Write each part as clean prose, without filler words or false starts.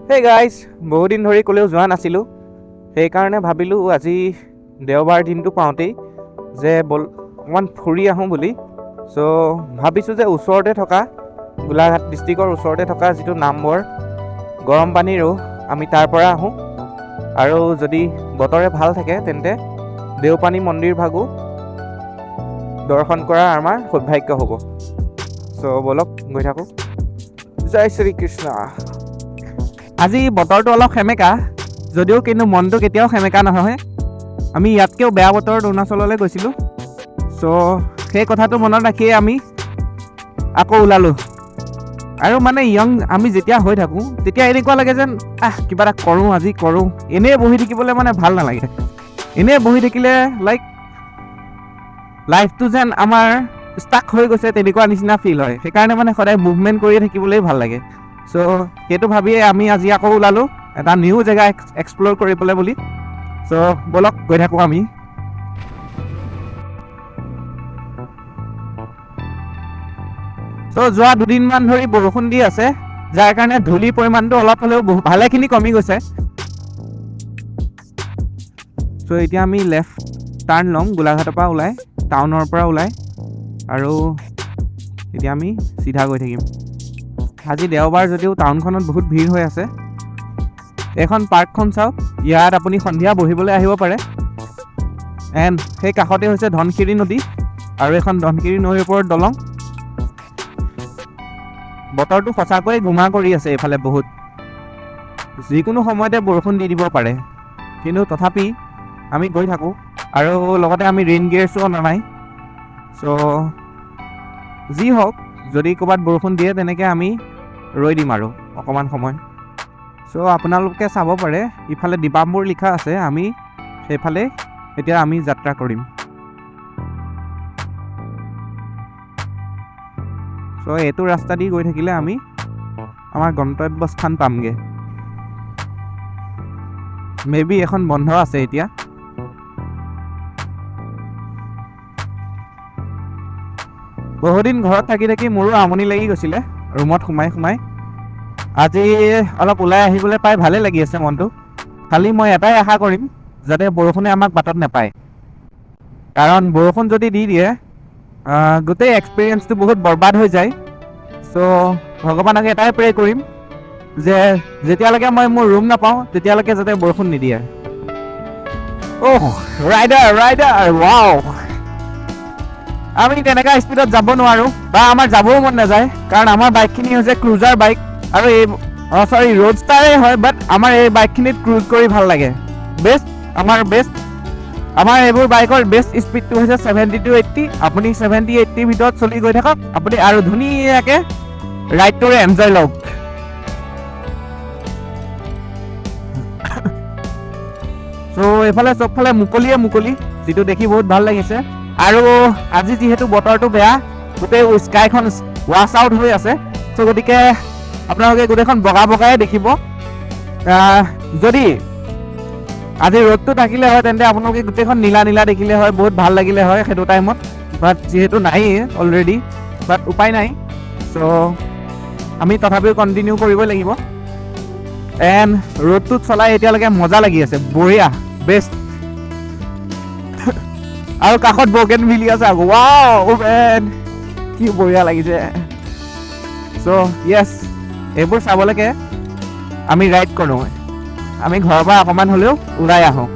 Hey guys, বহুদিন ধৰি ক'লেও যোৱা নাছিলোঁ, সেইকাৰণে ভাবিলোঁ আজি দেওবাৰ দিনটো পাওঁতেই যে বল অকণমান ফুৰি আহোঁ বুলি। চ' ভাবিছোঁ যে ওচৰতে থকা গোলাঘাট ডিষ্ট্ৰিক্টৰ ওচৰতে থকা যিটো নামবৰ গৰম পানীৰো আমি তাৰ পৰা আহোঁ, আৰু যদি বতৰে ভাল থাকে তেন্তে দেওপানী মন্দিৰ ভাগো দৰ্শন কৰাৰ আমাৰ সৌভাগ্য হ'ব। চ' বলক গৈ থাকোঁ। জয় শ্ৰীকৃষ্ণ। আজি বতৰটো অলপ সেমেকা, যদিও কিন্তু মনটো কেতিয়াও সেমেকা নহয়। আমি ইয়াতকৈও বেয়া বতৰত অৰুণাচললৈ গৈছিলোঁ, চ' সেই কথাটো মনত ৰাখিয়ে আমি আকৌ ওলালোঁ। আৰু মানে আমি যেতিয়া হৈ থাকোঁ তেতিয়া এনেকুৱা লাগে যেন কিবা এটা কৰোঁ, আজি কৰোঁ। এনেই বহি থাকিবলৈ মানে ভাল নালাগে। এনেই বহি থাকিলে লাইফটো যেন আমাৰ ষ্টাক হৈ গৈছে তেনেকুৱা নিচিনা ফিল হয়। সেইকাৰণে মানে সদায় মুভমেণ্ট কৰিয়ে থাকিবলৈ ভাল লাগে। চ' সেইটো ভাবিয়ে আমি আজি আকৌ ওলালোঁ এটা নিউ জেগা এক্সপ্ল'ৰ কৰিবলৈ বুলি। চ' বলক গৈ থাকোঁ আমি। চ' যোৱা দুদিনমান ধৰি বৰষুণ দি আছে, যাৰ কাৰণে ধূলিৰ পৰিমাণটো অলপ হ'লেও ভালেখিনি কমি গৈছে। চ' এতিয়া আমি লেফ্ট টাৰ্ণ ল'ম গোলাঘাটৰ পৰা ওলাই, টাউনৰ পৰা ওলাই, আৰু এতিয়া আমি চিধা গৈ থাকিম। আজি দেওবাৰ যদিও টাউনখনত বহুত ভিৰ হৈ আছে। এইখন পাৰ্কখন চাওক, ইয়াত আপুনি সন্ধিয়া বহিবলৈ আহিব পাৰে। এণ্ড সেই কাষতে হৈছে ধনশিৰি নদী, আৰু এখন ধনশিৰি নৈৰ ওপৰত দলং। বতৰটো সঁচাকৈয়ে গোমা কৰি আছে এইফালে বহুত। যিকোনো সময়তে বৰষুণ দি দিব পাৰে, কিন্তু তথাপি আমি গৈ থাকোঁ। আৰু লগতে আমি ৰেইন গিয়াৰ্ছো অনা নাই। চ' যি হওক, যদি ক'ৰবাত বৰষুণ দিয়ে তেনেকৈ আমি ৰৈ দিম আৰু অকণমান সময়। চ' আপোনালোকে চাব পাৰে ইফালে ডিপামবোৰ লিখা আছে, আমি সেইফালে এতিয়া আমি যাত্ৰা কৰিম। চ' এইটো ৰাস্তা দি গৈ থাকিলে আমি আমাৰ গন্তব্যস্থান পামগৈ। মে বি এখন বন্ধ আছে এতিয়া। বহুদিন ঘৰত থাকি থাকি মোৰো আমনি লাগি গৈছিলে ৰুমত সোমাই। আজি অলপ ওলাই আহিবলৈ পাই ভালেই লাগি আছে মনটো। খালি মই এটাই আশা কৰিম, যাতে বৰষুণে আমাক বাটত নাপায়। কাৰণ বৰষুণ যদি দি দিয়ে গোটেই এক্সপিৰিয়েঞ্চটো বহুত বৰবাদ হৈ যায়। চ' ভগৱানক এটাই প্ৰে কৰিম যে যেতিয়ালৈকে মই মোৰ ৰুম নাপাওঁ তেতিয়ালৈকে যাতে বৰষুণ নিদিয়ে। Rider wow. আমি তেনেকুৱা স্পীডত যাব নোৱাৰোঁ, বা আমাৰ যাবও মন নাযায়, কাৰণ আমাৰ বাইকখিনি হৈছে ক্ৰুজাৰ বাইক। আৰু ৰোডষ্টাৰেই হয়, বাট আমাৰ এই বাইকখিনিত ক্ৰুজ কৰি ভাল লাগে। আমাৰ এইবোৰ বাইকৰ বেষ্ট স্পীডটো হৈছে 70 to 80। আপুনি 70-80 ভিতৰত চলি গৈ থাকক, আপুনি আৰু ধুনীয়াকৈ ৰাইডটোৰে এনজয় লওক। চ' এইফালে চবফালে মুকলি, যিটো দেখি বহুত ভাল লাগিছে। আৰু আজি যিহেতু বতৰটো বেয়া, গোটেই স্কাইখন ৱাছ আউট হৈ আছে। চ' গতিকে আপোনালোকে গোটেইখন বগাই দেখিব। যদি আজি ৰ'দটো থাকিলে হয় তেন্তে আপোনালোকে গোটেইখন নীলা দেখিলে হয়, বহুত ভাল লাগিলে হয় সেইটো টাইমত। বাট যিহেতু নাইয়ে অলৰেডি, বাট উপায় নাই। চ' আমি তথাপিও কণ্টিনিউ কৰিবই লাগিব। এণ্ড ৰ'দটোত চলাই এতিয়ালৈকে মজা লাগি আছে, বঢ়িয়া, বেষ্ট। আৰু কাষত বগেন ভিলি আছে, ৱাও মেন, কি বঢ়িয়া লাগিছে। চ' য়েছ, এইবোৰ চাবলৈকে আমি ৰাইড কৰোঁ। আমি ঘৰৰ পৰা অকণমান হ'লেও ওলাই আহোঁ।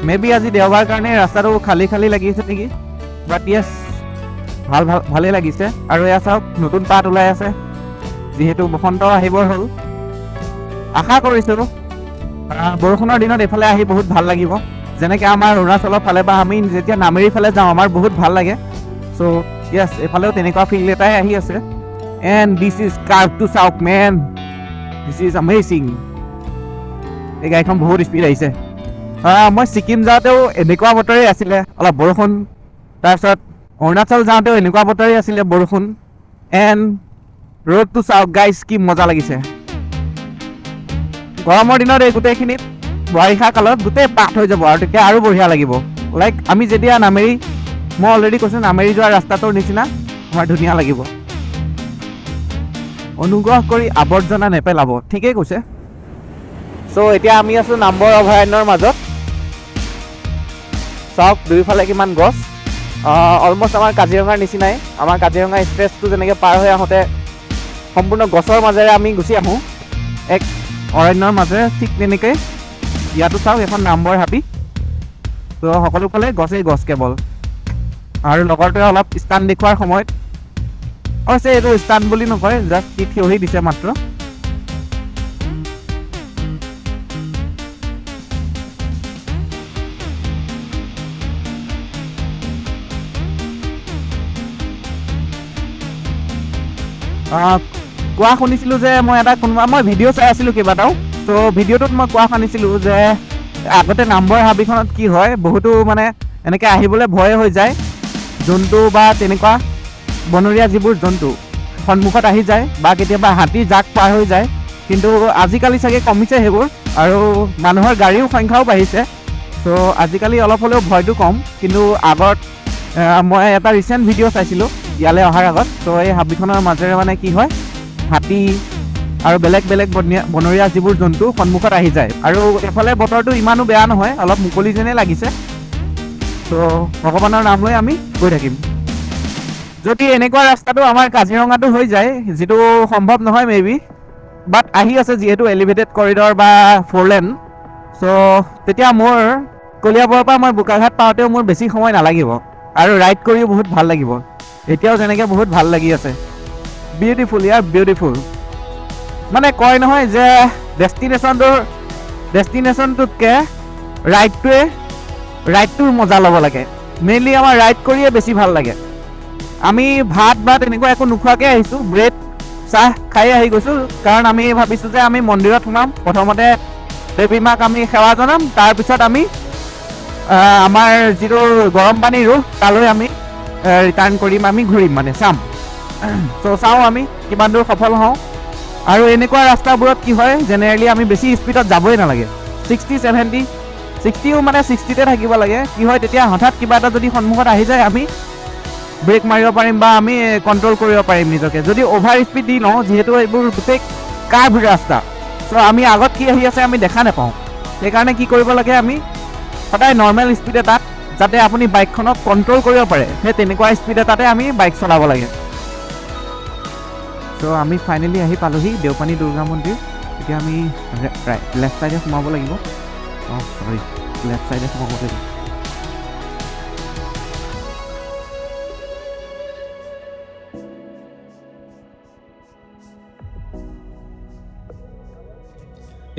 মে বি আজি দেওবাৰ কাৰণে ৰাস্তাটো খালী লাগিছে নেকি, বাট য়েছ, ভালেই লাগিছে। আৰু এয়া চাওক, নতুন পাত ওলাই আছে, যিহেতু বসন্ত আহিবৰ হ'ল। আশা কৰিছোঁ বৰষুণৰ দিনত এইফালে আহি বহুত ভাল লাগিব, যেনেকৈ আমাৰ অৰুণাচলৰ ফালে বা আমি যেতিয়া নামেৰি ফালে যাওঁ আমাৰ বহুত ভাল লাগে। চ' য়েছ, এইফালেও তেনেকুৱা ফিল এটাই আহি আছে। এণ্ড দিছ ইজ কাৰ্ভটো চাওক মেন, দিছ ইজ আমেজিং। এই গাড়ীখন বহুত স্পীড আহিছে। মই ছিকিম যাওঁতেও এনেকুৱা বতৰেই আছিলে, অলপ বৰষুণ। তাৰপিছত অৰুণাচল যাওঁতেও এনেকুৱা বতৰেই আছিলে, বৰষুণ। এণ্ড ৰ'দটো চাওক গাইজ, কি মজা লাগিছে। গৰমৰ দিনত এই গোটেইখিনিত বাৰিষা কালত গোটেই পাত হৈ যাব, আৰু তেতিয়া আৰু বঢ়িয়া লাগিব। লাইক আমি যেতিয়া মই অলৰেডি কৈছোঁ, নামেৰি যোৱা ৰাস্তাটোৰ নিচিনা আমাৰ ধুনীয়া লাগিব। অনুগ্ৰহ কৰি আৱৰ্জনা নেপেলাব, ঠিকেই কৈছে। চ' এতিয়া আমি আছোঁ নামবৰ অভয়াৰণ্যৰ মাজত। চাওক দুয়োফালে কিমান গছ, অলমষ্ট আমাৰ কাজিৰঙাৰ নিচিনাই। আমাৰ কাজিৰঙা ষ্ট্ৰেচটো যেনেকৈ পাৰ হৈ আহোঁতে সম্পূৰ্ণ গছৰ মাজেৰে আমি গুচি আহোঁ এক অৰণ্যৰ মাজেৰে, ঠিক তেনেকৈ ইয়াতো চাওক এখন নামবৰ হাবি। ত' সকলোফালে গছেই গছ কেৱল। আৰু লগৰটোৱে অলপ ষ্টাণ্ড দেখুওৱাৰ সময়ত, অৱশ্যে এইটো ষ্টাণ্ড বুলি নকয়, জাষ্ট সি থিয়হি দিছে মাত্ৰ। কোৱা শুনিছিলোঁ যে মই ভিডিঅ' চাই আছিলোঁ কেইবাটাও। ত' ভিডিঅ'টোত মই কোৱা শুনিছিলোঁ যে আগতে নামবৰ হাবিখনত কি হয়, বহুতো মানে এনেকৈ আহিবলৈ ভয় হৈ যায়, জন্তু বা তেনেকুৱা বনৰীয়া যিবোৰ জন্তু সন্মুখত আহি যায়, বা কেতিয়াবা হাতীৰ জাক পাৰ হৈ যায়। কিন্তু আজিকালি চাগে কমিছে সেইবোৰ, আৰু মানুহৰ গাড়ীও সংখ্যাও বাঢ়িছে। ত' আজিকালি অলপ হ'লেও ভয়টো কম। কিন্তু আগত মই এটা ৰিচেণ্ট ভিডিঅ' চাইছিলোঁ ইয়ালৈ অহাৰ আগত। ত' এই হাবিখনৰ মাজেৰে মানে কি হয়, হাতী আৰু বেলেগ বেলেগ বনৰীয়া যিবোৰ জন্তু সন্মুখত আহি যায়। আৰু এফালে বতৰটো ইমানো বেয়া নহয়, অলপ মুকলি যেনেই লাগিছে। ত' ভগৱানৰ নাম লৈ আমি গৈ থাকিম। যদি এনেকুৱা ৰাস্তাটো আমাৰ কাজিৰঙাটো হৈ যায়, যিটো সম্ভৱ নহয় মেবি, বাট আহি আছে যিহেতু এলিভেটেড কৰিডৰ বা 4 লেন, চ' তেতিয়া মোৰ কলিয়াবৰৰ পৰা মই বোকাঘাট পাওঁতেও মোৰ বেছি সময় নালাগিব, আৰু ৰাইড কৰিও বহুত ভাল লাগিব। এতিয়াও যেনেকৈ বহুত ভাল লাগি আছে। বিউটিফুল, ইয়াৰ বিউটিফুল। মানে কয় নহয় যে ডেষ্টিনেশ্যনটোতকৈ ৰাইডটোৰ মজা ল'ব লাগে। মেইনলি আমাৰ ৰাইড কৰিয়ে বেছি ভাল লাগে। আমি ভাত বা তেনেকুৱা একো নোখোৱাকৈ আহিছোঁ, ব্ৰেড চাহ খাই আহি গৈছোঁ। কাৰণ আমি ভাবিছোঁ যে আমি মন্দিৰত সোমাম, প্ৰথমতে দেৱী মাক আমি সেৱা জনাম, তাৰপিছত আমি আমাৰ যিটো গৰম পানী ৰুহ তালৈ আমি ৰিটাৰ্ণ কৰিম, আমি ঘূৰিম, মানে চাম। চ' চাওঁ আমি কিমান দূৰ সফল হওঁ। আৰু এনেকুৱা ৰাস্তাবোৰত কি হয়, জেনেৰেলি আমি বেছি স্পীডত যাবই নালাগে। 60-70-60ও মানে 60তে থাকিব লাগে। কি হয়, তেতিয়া হঠাৎ কিবা এটা যদি সন্মুখত আহি যায়, আমি ব্ৰেক মাৰিব পাৰিম বা আমি কণ্ট্ৰল কৰিব পাৰিম নিজকে। যদি অভাৰ স্পীড দি লওঁ, যিহেতু এইবোৰ গোটেই কাৰ্ভ ৰাস্তা, চ' আমি আগত কি আহি আছে আমি দেখা নাপাওঁ। সেইকাৰণে কি কৰিব লাগে, আমি সদায় নৰ্মেল স্পীড এটাত, যাতে আপুনি বাইকখনক কণ্ট্ৰল কৰিব পাৰে, সেই তেনেকুৱা স্পীড এটাতে আমি বাইক চলাব লাগে। চ' আমি ফাইনেলি আহি পালোহি দেওপানী দুৰ্গা মন্দিৰ। এতিয়া আমি লেফ্ট ছাইডে সোমাব লাগিব। লেফ্ট ছাইডে সোমাব লাগিব।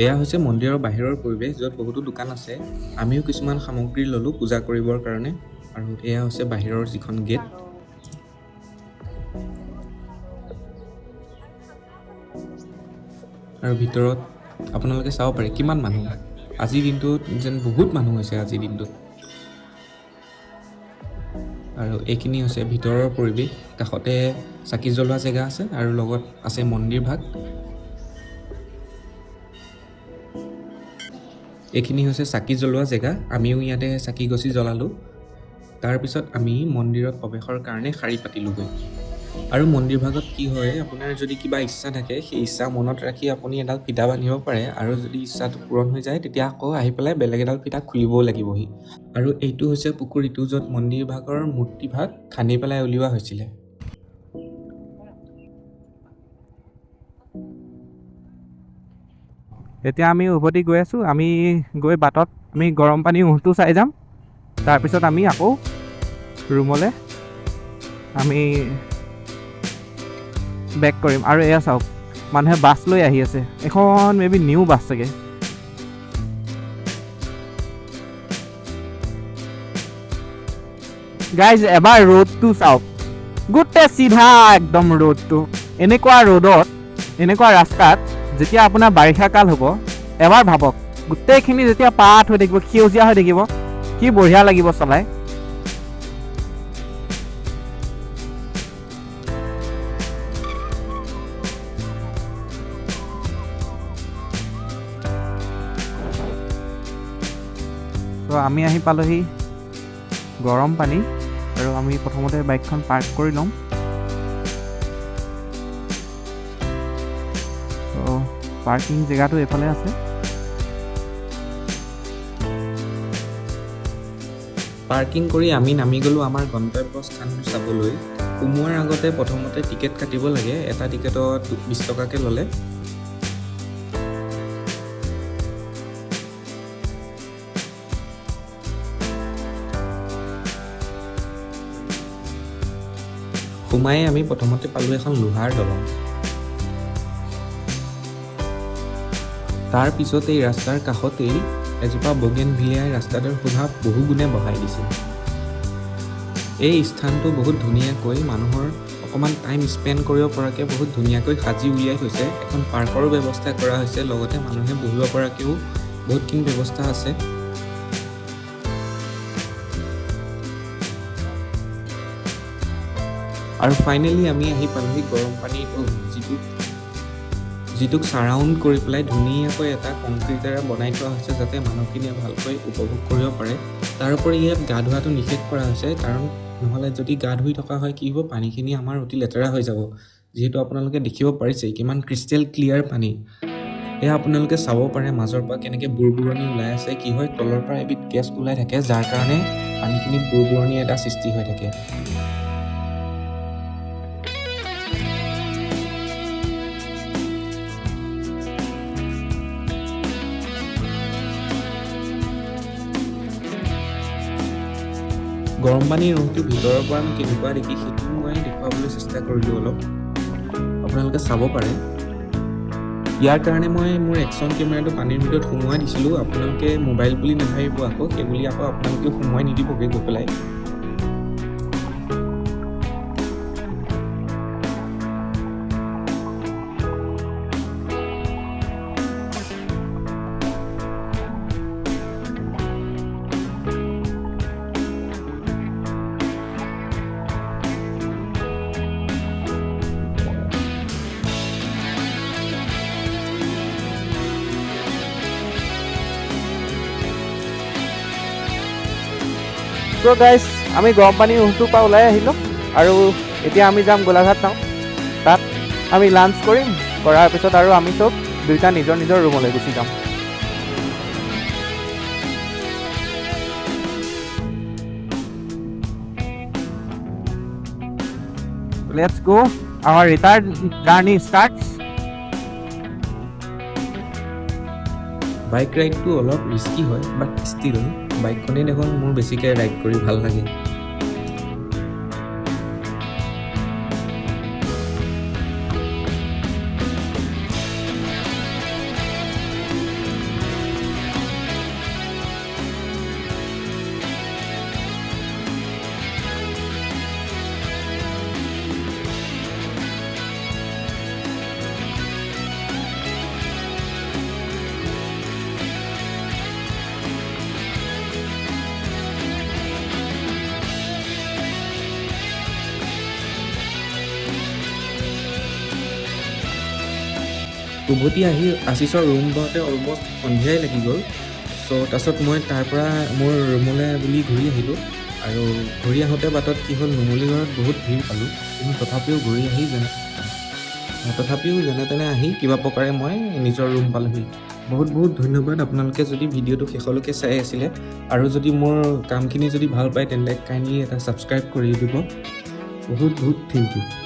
এয়া হৈছে মন্দিৰৰ বাহিৰৰ পৰিৱেশ, য'ত বহুতো দোকান আছে। আমিও কিছুমান সামগ্ৰী ল'লোঁ পূজা কৰিবৰ কাৰণে। আৰু এয়া হৈছে বাহিৰৰ যিখন গেট। আৰু ভিতৰত আপোনালোকে চাব পাৰে কিমান মানুহ। আজিৰ দিনটোত যেন বহুত মানুহ হৈছে আজিৰ দিনটোত। আৰু এইখিনি হৈছে ভিতৰৰ পৰিৱেশ। কাষতে চাকি জ্বলোৱা জেগা আছে, আৰু লগত আছে মন্দিৰ ভাগ। এইখিনি হৈছে চাকি জ্বলোৱা জেগা। আমিও ইয়াতে চাকি গছি জ্বলালোঁ। তাৰপিছত আমি মন্দিৰত প্ৰৱেশৰ কাৰণে শাৰী পাতিলোঁগৈ। আৰু মন্দিৰ ভাগত কি হয়, আপোনাৰ যদি কিবা ইচ্ছা থাকে, সেই ইচ্ছা মনত ৰাখি আপুনি এডাল ফিতা বান্ধিব পাৰে। আৰু যদি ইচ্ছাটো পূৰণ হৈ যায়, তেতিয়া আকৌ আহি পেলাই বেলেগ এডাল ফিতা খুলিবও লাগিবহি। আৰু এইটো হৈছে পুখুৰীটো, য'ত মন্দিৰ ভাগৰ মূৰ্তি ভাগ খান্দি পেলাই উলিওৱা হৈছিলে। এতিয়া আমি উভতি গৈ আছোঁ। আমি গৈ বাটত আমি গৰম পানী উহটো চাই যাম। তাৰপিছত আমি আকৌ ৰুমলৈ আমি বেক কৰিম। আৰু এয়া চাওক, মানুহে বাছ লৈ আহি আছে। এখন মেবি নিউ বাছ চাগে। গাইজ, এবাৰ ৰ'দটো চাওক, গোটেই চিধা একদম ৰ'দটো। এনেকুৱা ৰ'দত, এনেকুৱা ৰাস্তাত যেতিয়া আপোনাৰ বাৰিষা কাল হ'ব, এবাৰ ভাবক, গোটেইখিনি যেতিয়া পাত হৈ থাকিব, সেউজীয়া হৈ থাকিব, কি বঢ়িয়া লাগিব চলাই। ত' আমি আহি পালোহি গৰম পানী। আৰু আমি প্ৰথমতে বাইকখন পাৰ্ক কৰি ল'ম। ত' পাৰ্কিং জেগাটো এইফালে আছে। পাৰ্কিং কৰি আমি নামি গ'লোঁ আমাৰ গন্তব্য স্থানটো চাবলৈ। সোমোৱাৰ আগতে প্ৰথমতে টিকেট কাটিব লাগে। এটা টিকেটত 20 টকাকৈ ল'লে। সোমাই আমি প্ৰথমতে পালোঁ এখন লোহাৰ দলং। তাৰ পিছত এই ৰাস্তাৰ কাষতেই এজোপা বগেনভিলিয়াই ৰাস্তাটোৰ শোভা বহু গুণে বঢ়াই দিছে। এই স্থানটো বহুত ধুনীয়াকৈ মানুহৰ অকণমান টাইম স্পেণ্ড কৰিব পৰাকৈ বহুত ধুনীয়াকৈ সাজি উলিয়াই থৈছে। এখন পাৰ্কৰো ব্যৱস্থা কৰা হৈছে, লগতে মানুহে বহিব পৰাকৈও বহুতখিনি ব্যৱস্থা আছে। আৰু ফাইনেলি আমি আহি পালোহি গৰম পানীৰ যিটোক চাৰাউণ্ড কৰি পেলাই ধুনীয়াকৈ এটা কংক্ৰিটেৰে বনাই থোৱা হৈছে, যাতে মানুহখিনিয়ে ভালকৈ উপভোগ কৰিব পাৰে। তাৰোপৰি ইয়াত গা ধোৱাটো নিষেধ কৰা হৈছে, কাৰণ নহ'লে যদি গা ধুই থকা হয় কি হ'ব, পানীখিনি আমাৰ অতি লেতেৰা হৈ যাব। যিহেতু আপোনালোকে দেখিব পাৰিছে কিমান ক্ৰিষ্টেল ক্লিয়াৰ পানী। এয়া আপোনালোকে চাব পাৰে মাজৰ পৰা কেনেকৈ বুৰবুৰণি ওলাই আছে। কি হয়, তলৰ পৰা এবিধ গেছ ওলাই থাকে, যাৰ কাৰণে পানীখিনিত বুৰবুৰণি এটা সৃষ্টি হৈ থাকে। গৰম পানীৰ ৰংটো ভিতৰৰ পৰানো কেনেকুৱা দেখি সেইটো মই দেখুৱাবলৈ চেষ্টা কৰিলোঁ অলপ। আপোনালোকে চাব পাৰে। ইয়াৰ কাৰণে মই মোৰ একশ্যন কেমেৰাটো পানীৰ ভিতৰত সোমোৱাই দিছিলোঁ। আপোনালোকে মোবাইল বুলি নাভাবিব আকৌ, সেইবুলি আকৌ আপোনালোকে সোমোৱাই নিদিবগৈ গৈ পেলাই। চ' গাইজ, আমি গৰম পানীৰ উহটোৰ পৰা ওলাই আহিলোঁ আৰু এতিয়া আমি যাম গোলাঘাট টাউন। তাত আমি লাঞ্চ কৰিম, কৰাৰ পিছত আৰু আমি চব দুইটা নিজৰ নিজৰ ৰুমলৈ গুচি যাম। Let's go. Our return journey starts. Bike ৰাইডটো অলপ ৰিস্কি হয়, বাট ষ্টিল বাইকখনেই দেখোন মোৰ বেছিকৈ ৰাইড কৰি ভাল লাগে। উভতি আহি আশিষৰ ৰুম পাওঁতে অলমষ্ট সন্ধিয়াই লাগি গ'ল। চ' তাৰপিছত মই তাৰ পৰা মোৰ ৰুমলৈ বুলি ঘূৰি আহিলোঁ। আৰু ঘূৰি আহোঁতে বাটত কি হ'ল, নুমলীগড়ত বহুত ভিৰ পালোঁ, কিন্তু তথাপিও যেনে তেনে আহি কিবা প্ৰকাৰে মই নিজৰ ৰুম পালোহি। বহুত বহুত ধন্যবাদ আপোনালোকে যদি ভিডিঅ'টো শেষলৈকে চাই আছিলে। আৰু যদি মোৰ কামখিনি যদি ভাল পায় তেন্তে কাইণ্ডলি এটা ছাবস্ক্ৰাইব কৰি দিব। বহুত বহুত থেংক ইউ।